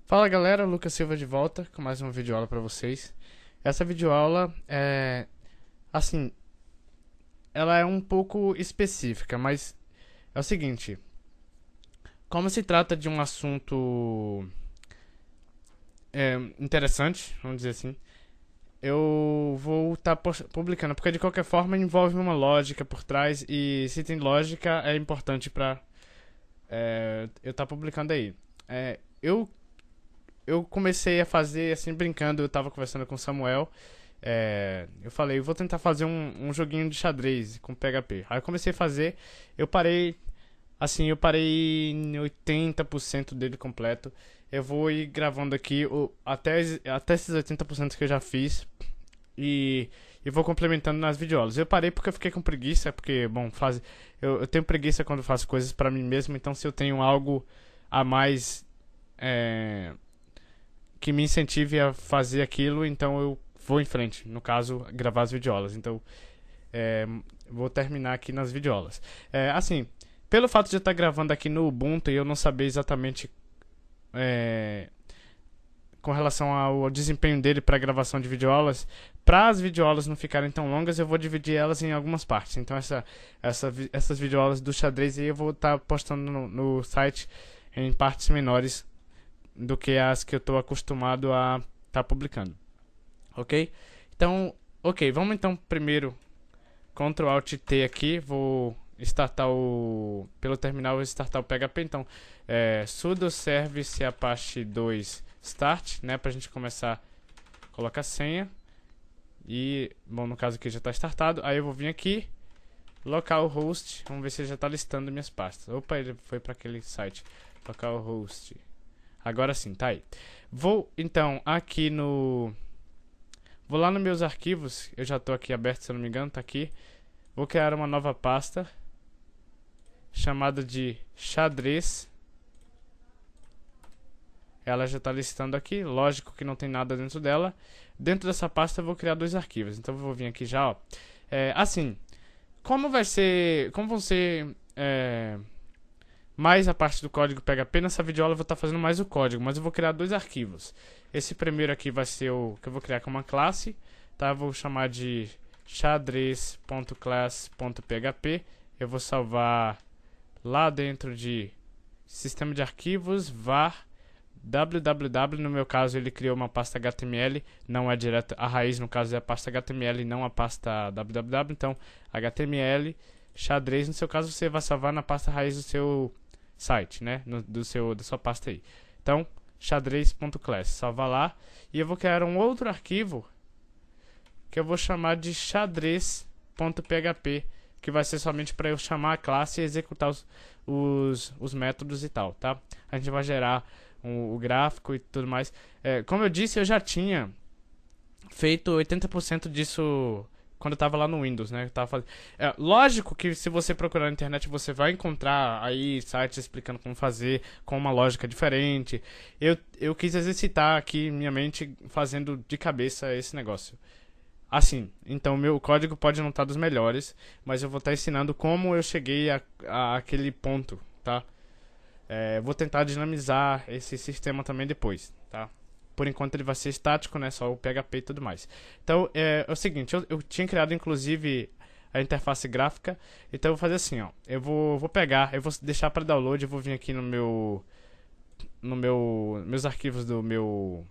Fala galera, Lucas Silva de volta com mais uma videoaula para vocês. Essa videoaula assim, ela é um pouco específica, mas é o seguinte: como se trata de um assunto interessante, vamos dizer assim, eu vou estar publicando, porque de qualquer forma envolve uma lógica por trás e se tem lógica é importante para eu estar publicando aí. Eu comecei a fazer assim, brincando. Eu tava conversando com o Samuel. Eu falei, eu vou tentar fazer um joguinho de xadrez com PHP. Aí eu comecei a fazer. Eu parei, assim, eu parei em 80% dele completo. Eu vou ir gravando aqui até esses 80% que eu já fiz. E vou complementando nas videoaulas. Eu parei porque eu fiquei com preguiça. Porque, bom, eu tenho preguiça quando faço coisas pra mim mesmo. Então, se eu tenho algo a mais que me incentive a fazer aquilo, então eu vou em frente. No caso, gravar as videoaulas. Então, é, vou terminar aqui nas videoaulas. Assim, pelo fato de eu estar gravando aqui no Ubuntu e eu não saber exatamente com relação ao desempenho dele para gravação de videoaulas, para as videoaulas não ficarem tão longas, eu vou dividir elas em algumas partes. Então, essas videoaulas do xadrez aí eu vou estar postando no site em partes menores do que as que eu estou acostumado a estar publicando, ok? Então, ok, vamos então primeiro Ctrl Alt T aqui, vou startar pelo terminal vou startar o PHP, então sudo service apache 2 start, né, pra gente começar a colocar a senha, e, bom, no caso aqui já está startado, aí eu vou vir aqui, localhost, vamos ver se ele já está listando minhas pastas. Opa, ele foi para aquele site, localhost. Agora sim, tá aí. Vou então aqui vou lá nos meus arquivos. Eu já estou aqui aberto, se eu não me engano, tá aqui. Vou criar uma nova pasta chamada de xadrez. Ela já está listando aqui. Lógico que não tem nada dentro dela. Dentro dessa pasta eu vou criar dois arquivos. Então eu vou vir aqui já, ó. Assim, como vão ser mais a parte do código PHP, nessa videoaula eu vou estar fazendo mais o código, mas eu vou criar dois arquivos. Esse primeiro aqui vai ser o que eu vou criar como uma classe, tá? Eu vou chamar de xadrez.class.php. Eu vou salvar lá dentro de sistema de arquivos, var www. No meu caso ele criou uma pasta HTML, não é direto a raiz, no caso é a pasta HTML, não a pasta www. Então HTML xadrez, no seu caso você vai salvar na pasta raiz do seu site, né, da sua pasta aí. Então, xadrez.class, salva lá, e eu vou criar um outro arquivo que eu vou chamar de xadrez.php, que vai ser somente para eu chamar a classe e executar os métodos e tal, tá? A gente vai gerar o gráfico e tudo mais. Como eu disse, eu já tinha feito 80% disso quando eu tava lá no Windows, né? Lógico que se você procurar na internet você vai encontrar aí sites explicando como fazer com uma lógica diferente. Eu quis exercitar aqui minha mente fazendo de cabeça esse negócio. Assim, então meu código pode não estar dos melhores, mas eu vou estar ensinando como eu cheguei a aquele ponto, tá? Vou tentar dinamizar esse sistema também depois, tá? Por enquanto ele vai ser estático, né? Só o PHP e tudo mais. Então, é o seguinte, eu tinha criado inclusive a interface gráfica. Então eu vou fazer assim, ó. Eu vou pegar, eu vou deixar para download, eu vou vir aqui meus arquivos do meu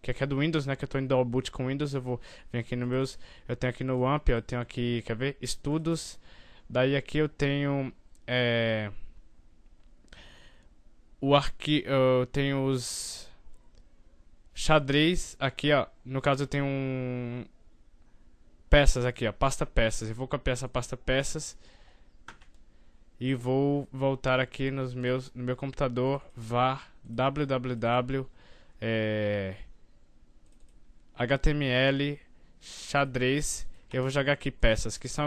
que é do Windows, né? Que eu tô em dual boot com Windows, eu vou vir aqui no meus, eu tenho aqui no WAMP, eu tenho aqui, quer ver? Estudos. Daí aqui eu tenho eu tenho os xadrez aqui, ó. No caso eu tenho peças aqui, ó, pasta peças. Eu vou copiar essa pasta peças e vou voltar aqui no meu computador, var www HTML xadrez. Eu vou jogar aqui peças, que são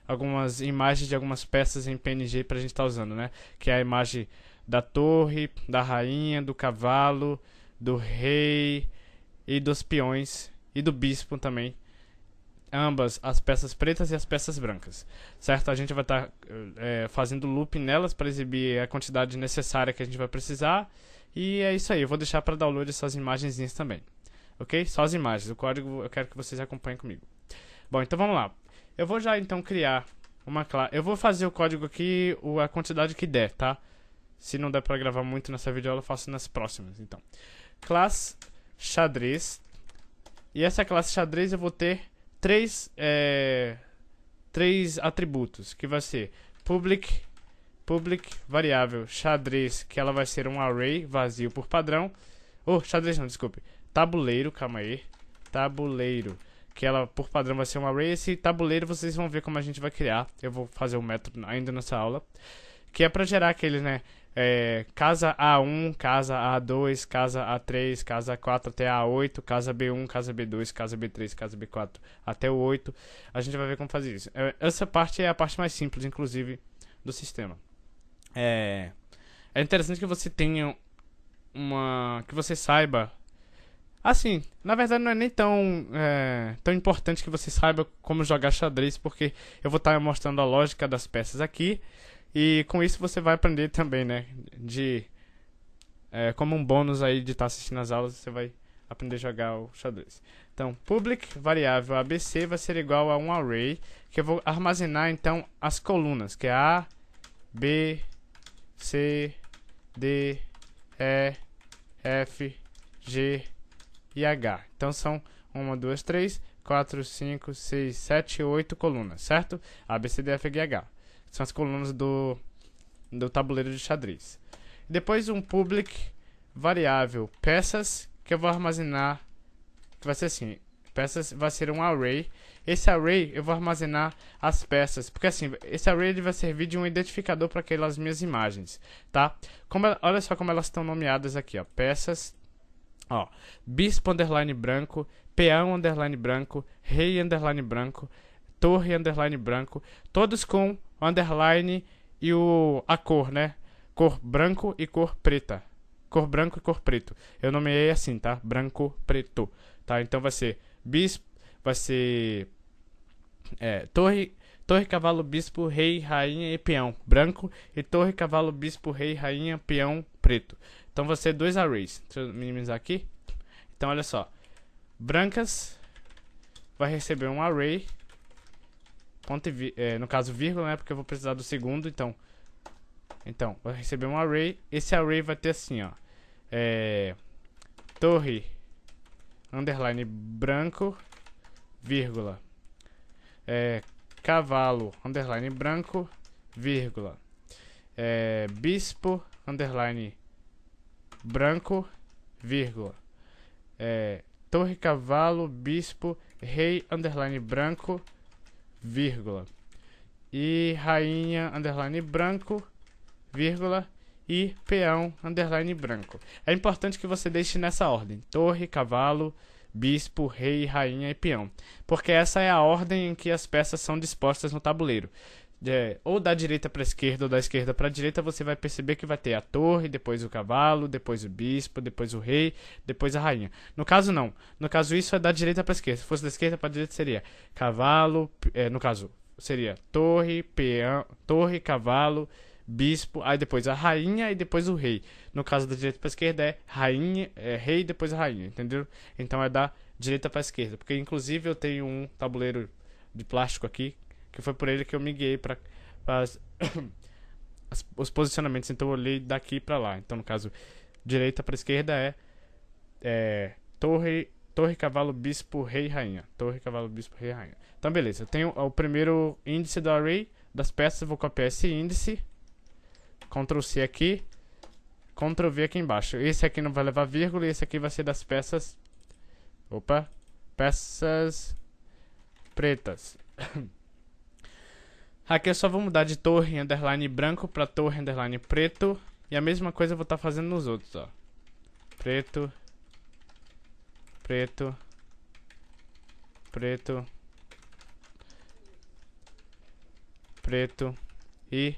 algumas imagens de algumas peças em PNG pra gente estar usando, né? Que é a imagem da torre, da rainha, do cavalo, do rei e dos peões e do bispo também. Ambas, as peças pretas e as peças brancas, certo? A gente vai estar fazendo loop nelas para exibir a quantidade necessária que a gente vai precisar. E é isso aí, eu vou deixar para download essas imagenzinhas também. Ok? Só as imagens, o código eu quero que vocês acompanhem comigo. Bom, então vamos lá. Eu vou já então criar uma classe. Eu vou fazer o código aqui, a quantidade que der, tá? Se não der para gravar muito nessa videoaula, eu faço nas próximas. Então, classe xadrez. E essa classe xadrez eu vou ter três atributos, que vai ser public variável xadrez, que ela vai ser um array vazio por padrão. Xadrez não, desculpe. Tabuleiro, calma aí. Tabuleiro, que ela por padrão vai ser um array. Esse tabuleiro vocês vão ver como a gente vai criar. Eu vou fazer o método ainda nessa aula. Que é para gerar aqueles, né? Casa A1, casa A2, casa A3, casa A4 até A8, casa B1, casa B2, casa B3, casa B4 até o 8. A gente vai ver como fazer isso. Essa parte é a parte mais simples, inclusive, do sistema. É interessante que você tenha que você saiba. Assim, na verdade não é nem tão importante que você saiba como jogar xadrez, porque eu vou estar mostrando a lógica das peças aqui. E com isso você vai aprender também, né? Como um bônus aí de estar assistindo as aulas, você vai aprender a jogar o xadrez. Então, public variável ABC vai ser igual a um array, que eu vou armazenar então as colunas, que é A, B, C, D, E, F, G e H. Então são 1, 2, 3, 4, 5, 6, 7, 8 colunas, certo? A, B, C, D, F, G e H. São as colunas do tabuleiro de xadrez. Depois um public variável peças, que eu vou armazenar, que vai ser assim, peças vai ser um array. Esse array eu vou armazenar as peças, porque assim, esse array ele vai servir de um identificador para aquelas minhas imagens, tá? Olha só como elas estão nomeadas aqui, ó, peças, ó, bispo underline branco, peão underline branco, rei underline branco, torre underline branco, todos com underline e a cor, né? Cor branco e cor preta. Cor branco e cor preto. Eu nomeei assim, tá? Branco, preto, tá? Então vai ser bispo, vai ser torre, cavalo, bispo, rei, rainha e peão branco, e torre, cavalo, bispo, rei, rainha, peão preto. Então vai ser dois arrays. Deixa eu minimizar aqui. Então olha só. Brancas vai receber um array, no caso vírgula, né, porque eu vou precisar do segundo, então vai receber um array. Esse array vai ter assim, ó, torre underline branco, vírgula, cavalo underline branco, vírgula, bispo underline branco, vírgula, torre, cavalo, bispo, rei underline branco, vírgula, e rainha underline branco, vírgula, e peão underline branco. É importante que você deixe nessa ordem: torre, cavalo, bispo, rei, rainha e peão, porque essa é a ordem em que as peças são dispostas no tabuleiro. Ou da direita para a esquerda ou da esquerda para a direita, você vai perceber que vai ter a torre, depois o cavalo, depois o bispo, depois o rei, depois a rainha. No caso não. No caso isso é da direita para a esquerda. Se fosse da esquerda para a direita seria cavalo, no caso seria torre, peão, torre, cavalo, bispo, aí depois a rainha e depois o rei. No caso da direita para a esquerda é rainha, rei e depois a rainha, entendeu? Então é da direita para a esquerda, porque inclusive eu tenho um tabuleiro de plástico aqui, que foi por ele que eu me guiei para os posicionamentos. Então eu olhei daqui para lá. Então no caso, direita para esquerda é torre, cavalo, bispo, rei, rainha. Torre, cavalo, bispo, rei, rainha. Então beleza, eu tenho o primeiro índice do array das peças. Eu vou copiar esse índice, Ctrl C aqui, Ctrl V aqui embaixo. Esse aqui não vai levar vírgula e esse aqui vai ser das peças, peças pretas. Aqui eu só vou mudar de torre underline branco para torre underline preto. E a mesma coisa eu vou estar fazendo nos outros, ó. Preto, preto, preto, preto e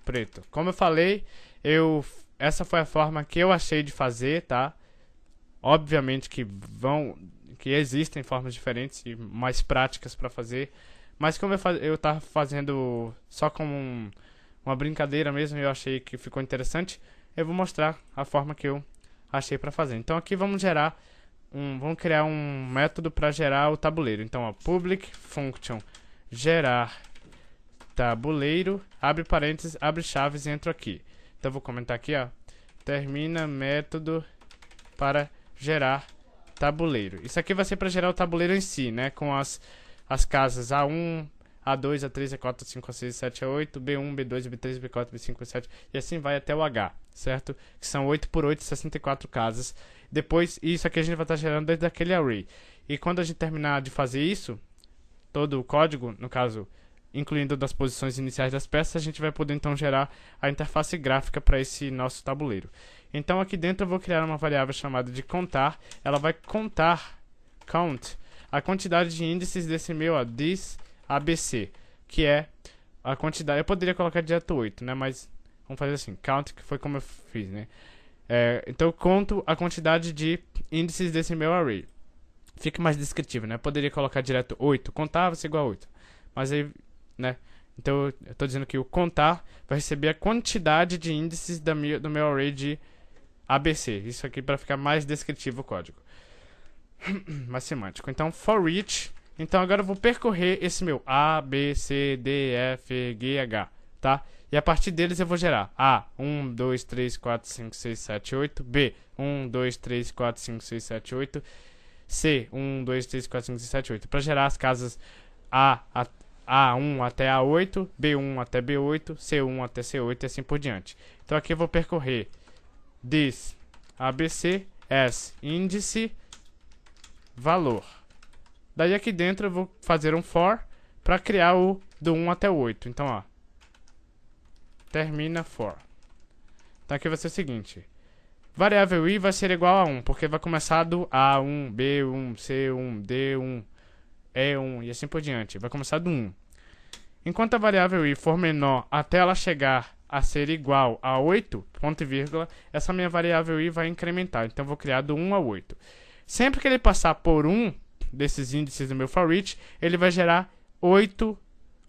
preto. Como eu falei, essa foi a forma que eu achei de fazer, tá? Obviamente que existem formas diferentes e mais práticas para fazer. Mas como eu tava fazendo só como uma brincadeira mesmo, eu achei que ficou interessante. eu vou mostrar a forma que eu achei para fazer. Então aqui vamos criar um método para gerar o tabuleiro. Então, ó, public function gerar tabuleiro, abre parênteses, abre chaves e entro aqui. Então vou comentar aqui, ó, termina método para gerar tabuleiro. Isso aqui vai ser para gerar o tabuleiro em si, né, com as casas A1, A2, A3, A4, A5, A6, A7, A8, B1, B2, B3, B4, B5, B7 e assim vai até o H, certo? Que são 8 por 8, 64 casas. Depois, isso aqui a gente vai estar gerando desde aquele array. E quando a gente terminar de fazer isso, todo o código, no caso, incluindo das posições iniciais das peças, a gente vai poder então gerar a interface gráfica para esse nosso tabuleiro. Então aqui dentro eu vou criar uma variável chamada de contar. Ela vai contar, count, a quantidade de índices desse meu, ó, this ABC, que é a quantidade. Eu poderia colocar direto 8, né? Mas vamos fazer assim, count, que foi como eu fiz, né? Então eu conto a quantidade de índices desse meu array. Fica mais descritivo, né? Eu poderia colocar direto 8, contar vai ser igual a 8. Mas aí, né? Então eu estou dizendo que o contar vai receber a quantidade de índices do meu array de ABC. Isso aqui para ficar mais descritivo o código. Mais semântico. Então for each. Então agora eu vou percorrer esse meu A, B, C, D, F, G, H, tá? E a partir deles eu vou gerar A, 1, 2, 3, 4, 5, 6, 7, 8. B, 1, 2, 3, 4, 5, 6, 7, 8. C, 1, 2, 3, 4, 5, 6, 7, 8. Para gerar as casas A1 até A8, B1 até B8, C1 até C8 e assim por diante. Então aqui eu vou percorrer this ABC as índice valor. Daí aqui dentro eu vou fazer um for para criar o do 1 até o 8. Então, ó, termina for. Então aqui vai ser o seguinte: variável i vai ser igual a 1, porque vai começar do A1, B1, C1, D1, E1 e assim por diante. Vai começar do 1. Enquanto a variável i for menor até ela chegar a ser igual a 8, ponto e vírgula, essa minha variável i vai incrementar. Então eu vou criar do 1 a 8. Sempre que ele passar por um desses índices do meu for each, ele vai gerar 8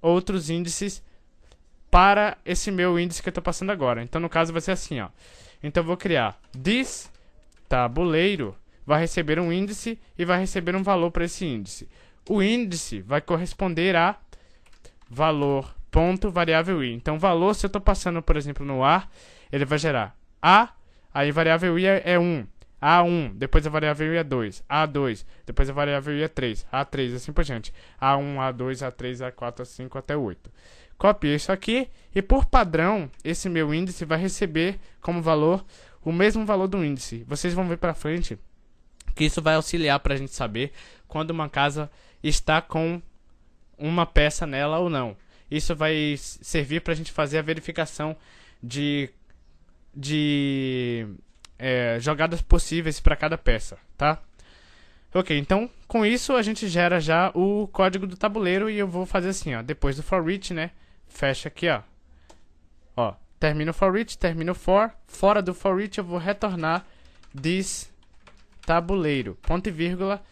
outros índices para esse meu índice que eu estou passando agora. Então no caso vai ser assim, ó. Então eu vou criar this tabuleiro, vai receber um índice e vai receber um valor para esse índice. O índice vai corresponder a valor ponto variável i. Então valor, se eu estou passando, por exemplo, no A, ele vai gerar A, aí variável i é 1. A1, depois a variável i é 2, A2, depois a variável i é 3, A3, assim por diante. A1, A2, A3, A4, A5 até 8. Copiei isso aqui e por padrão, esse meu índice vai receber como valor o mesmo valor do índice. Vocês vão ver pra frente que isso vai auxiliar pra gente saber quando uma casa está com uma peça nela ou não. Isso vai servir pra gente fazer a verificação de jogadas possíveis para cada peça, tá? Ok, então com isso a gente gera já o código do tabuleiro e eu vou fazer assim, ó, depois do for each, né? Fecha aqui, ó, termina o for each, termina o for, fora do for each eu vou retornar this tabuleiro, ponto e vírgula,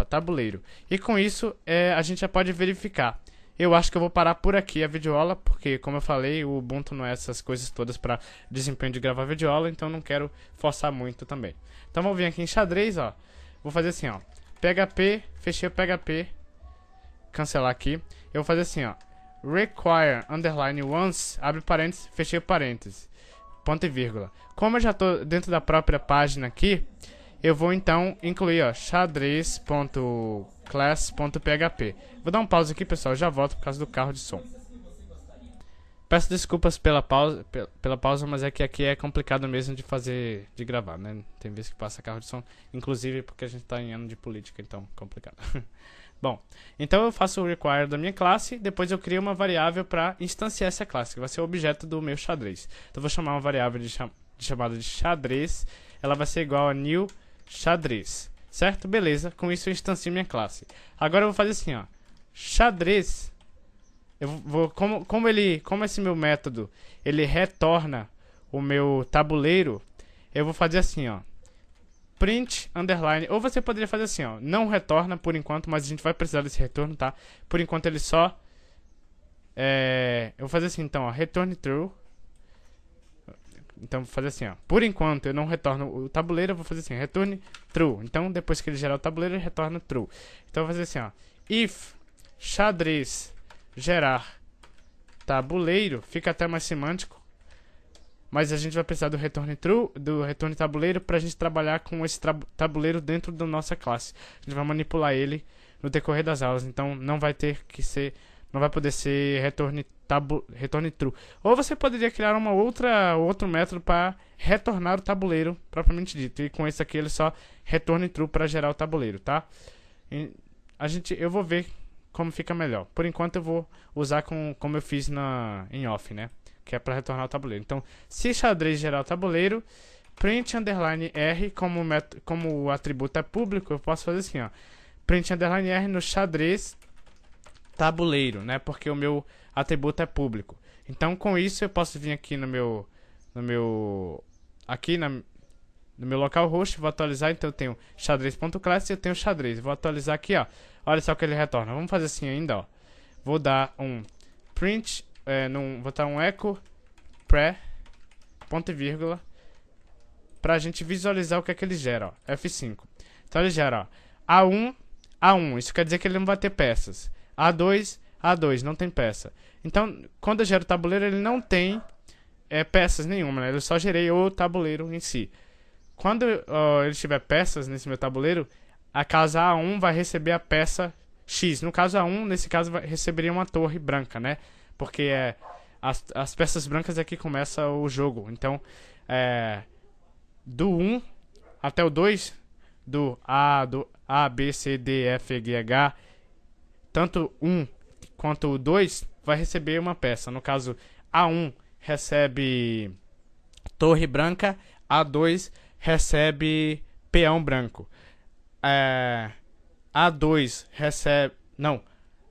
tabuleiro. E com isso a gente já pode verificar. Eu acho que eu vou parar por aqui a videoaula, porque, como eu falei, o Ubuntu não é essas coisas todas para desempenho de gravar videoaula, então não quero forçar muito também. Então vamos vir aqui em xadrez, ó. Vou fazer assim, ó. PHP, fechei o PHP, cancelar aqui. Eu vou fazer assim, ó. Require underline once, abre parênteses, fechei o parênteses, ponto e vírgula. Como eu já estou dentro da própria página aqui, eu vou então incluir, ó, xadrez.class.php. Vou dar um pause aqui, pessoal, já volto por causa do carro de som. Peço desculpas pela pausa, mas é que aqui é complicado mesmo de gravar, né? Tem vezes que passa carro de som, inclusive porque a gente está em ano de política, então complicado. Bom, então eu faço o require da minha classe, depois eu crio uma variável para instanciar essa classe, que vai ser o objeto do meu xadrez. Então eu vou chamar uma variável chamada de xadrez, ela vai ser igual a new xadrez, certo? Beleza, com isso eu instancio minha classe. Agora eu vou fazer assim, ó, xadrez, eu vou, como esse meu método, ele retorna o meu tabuleiro, eu vou fazer assim, ó, print underline, ou você poderia fazer assim, ó, não retorna por enquanto, mas a gente vai precisar desse retorno, tá? Por enquanto ele só, eu vou fazer assim então, ó, return true, Então, vou fazer assim, ó. Por enquanto, eu não retorno o tabuleiro, eu vou fazer assim, return true. Então, depois que ele gerar o tabuleiro, ele retorna true. Então, eu vou fazer assim, ó. If xadrez gerar tabuleiro, fica até mais semântico. Mas a gente vai precisar do return true, do return tabuleiro, pra gente trabalhar com esse tabuleiro dentro da nossa classe. A gente vai manipular ele no decorrer das aulas. Então, não vai ter que ser... Não vai poder ser return true. Ou você poderia criar outro método para retornar o tabuleiro propriamente dito. E com esse aqui ele só return true para gerar o tabuleiro, tá? Eu vou ver como fica melhor. Por enquanto eu vou usar como eu fiz em off, né? Que é para retornar o tabuleiro. Então, se xadrez gerar o tabuleiro, print underline R, como o atributo é público, eu posso fazer assim, ó. Print underline R no xadrez tabuleiro, né? Porque o meu atributo é público. Então, com isso, eu posso vir aqui no meu localhost, vou atualizar. Então, eu tenho xadrez.class e eu tenho xadrez. Vou atualizar aqui, ó. Olha só o que ele retorna. Vamos fazer assim ainda, ó. Vou dar um print, vou dar um echo pré, ponto e vírgula, pra gente visualizar o que é que ele gera, ó. F5. Então, ele gera, ó, A1. Isso quer dizer que ele não vai ter peças. A2, não tem peça. Então, quando eu gero o tabuleiro, ele não tem peças nenhuma, né? Eu só gerei o tabuleiro em si. Quando ele tiver peças nesse meu tabuleiro, a casa A1 vai receber a peça X. No caso A1, nesse caso, receberia uma torre branca, né? Porque as peças brancas é que começa o jogo. Então, do 1 até o 2, do A, B, C, D, F, G, H... Tanto 1 quanto o 2 vai receber uma peça. No caso, A1 recebe torre branca, A2 recebe peão branco. A2 recebe... Não.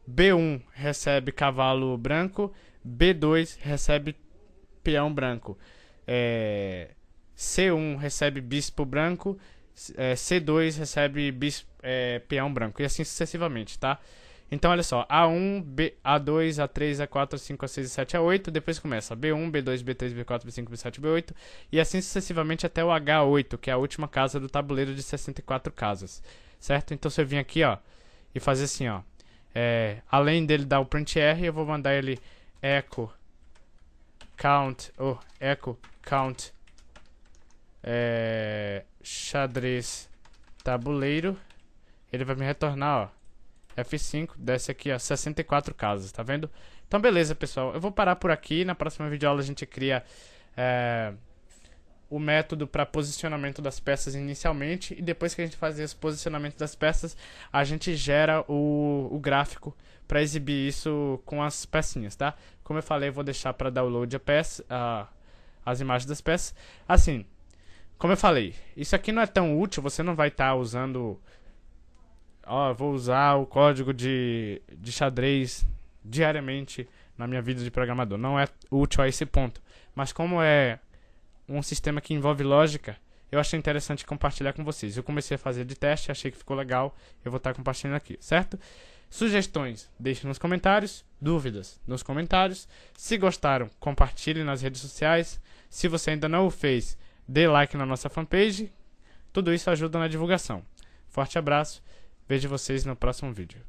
B1 recebe cavalo branco, B2 recebe peão branco. C1 recebe bispo branco, C2 recebe peão branco. E assim sucessivamente, tá? Então, olha só, A1, A2, A3, A4, A5, A6, A7, A8, depois começa B1, B2, B3, B4, B5, B7, B8, e assim sucessivamente até o H8, que é a última casa do tabuleiro de 64 casas, certo? Então, se eu vir aqui, ó, e fazer assim, ó, além dele dar o print R, eu vou mandar ele echo count, xadrez tabuleiro, ele vai me retornar, ó, F5, desce aqui, ó, 64 casas, tá vendo? Então, beleza, pessoal. Eu vou parar por aqui. Na próxima videoaula a gente cria o método para posicionamento das peças inicialmente. E depois que a gente fazer esse posicionamento das peças, a gente gera o gráfico para exibir isso com as pecinhas, tá? Como eu falei, eu vou deixar para download as imagens das peças. Assim, como eu falei, isso aqui não é tão útil, você não vai estar usando... vou usar o código de xadrez diariamente na minha vida de programador. Não é útil a esse ponto. Mas como é um sistema que envolve lógica, eu achei interessante compartilhar com vocês. Eu comecei a fazer de teste, achei que ficou legal. Eu vou estar compartilhando aqui, certo? Sugestões, deixem nos comentários. Dúvidas, nos comentários. Se gostaram, compartilhem nas redes sociais. Se você ainda não o fez, dê like na nossa fanpage. Tudo isso ajuda na divulgação. Forte abraço. Vejo vocês no próximo vídeo.